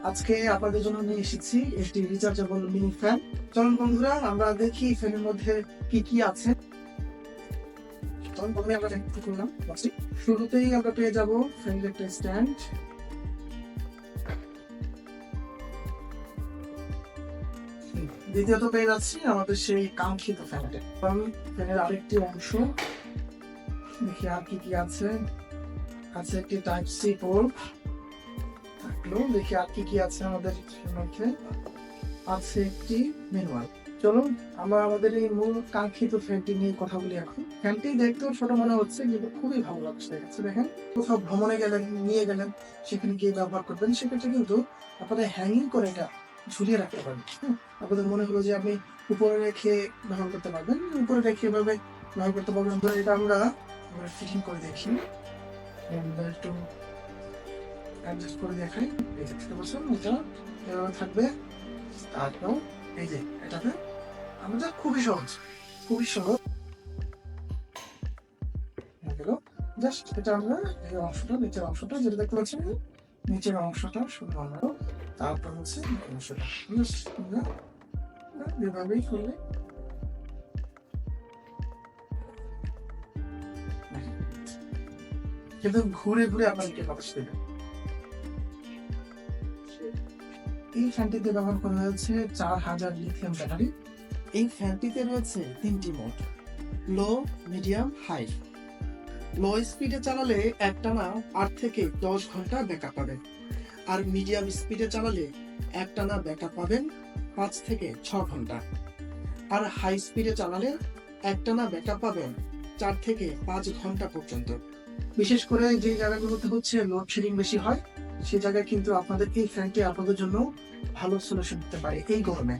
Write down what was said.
আজকে আপনাদের জন্য নিয়ে এসেছি একটি রিচার্জেবল মিনি ফ্যান। চলুন বন্ধুরা, আমরা দেখি ফ্যানের মধ্যে কি কি আছে। চলুন প্রথমে আমরা কি করলাম, শুরুতেই আমরা পেয়ে যাব ফ্যানের একটা স্ট্যান্ড। দ্বিতীয়ত পেয়ে যাচ্ছি আমাদের সেই কাঙ্ক্ষিত ফ্যানটা। ফ্যানের আরেকটি অংশ দেখি আর কি কি আছে। আছে একটি টাইপ সি পোর্ট। দেখি আর কি কি আছে আমাদের মধ্যে। আছে একটি ম্যানুয়াল। চলুন আমরা আমাদের এই মূল কাঙ্ক্ষিত ফ্যানটি নিয়ে কথা বলি এখন। ফ্যানটি দেখতেও ছোট মনে হচ্ছে, কিন্তু খুবই ভালো লাগছে। দেখেন, কোথাও ভ্রমণে গেলেন, নিয়ে গেলেন, সেখানে গিয়ে ব্যবহার করবেন, সেক্ষেত্রে কিন্তু আপনারা হ্যাঙ্গিং করে এটা ঝুলিয়ে রাখতে পারবেন। আপনাদের মনে হলো যে আপনি উপরে রেখে ব্যবহার করতে পারবেন, উপরে রেখে এভাবে ব্যবহার করতে পারবেন। তো এটা আমরা ফিটিং করে দেখি, একটু অ্যাডজাস্ট করে দেখাই। এই যে দেখতে পাচ্ছেন, এটা এভাবে থাকবে। তারপর এই যে এটাতে আমাদের খুবই সহজ, খুবই সহজ গেল। জাস্ট এটা আমরা এই অংশটা, নিচের অংশটা যেটা দেখতে পাচ্ছেন, নিচের অংশটা শুরু হলো। তারপর হচ্ছে অংশটা আমরা এভাবেই করলে কিন্তু ঘুরে ঘুরে আপনাদেরকে বাতাস দেবে। এই ফ্যানটিতে ব্যবহার করা হয়েছে 4000 লিথিয়াম ব্যাটারি। এই ফ্যানটিতে রয়েছে 3টি মোড: লো, মিডিয়াম, হাই। লো স্পিডে চালালে একটানা 8 থেকে 10 ঘন্টা ব্যাকআপ পাবেন, আর মিডিয়াম স্পিডে চালালে একটানা ব্যাকআপ পাবেন 5 থেকে 6 ঘন্টা, আর হাই স্পিডে চালালে একটানা ব্যাকআপ পাবেন 4 থেকে 5 ঘন্টা পর্যন্ত। বিশেষ করে যে জায়গাগুলোতে হচ্ছে লোডশেডিং বেশি হয়, সেই জায়গায় কিন্তু আপনাদের এই ফ্যানটি আপনাদের জন্য ভালো সলিউশন দিতে পারে এই গরমে।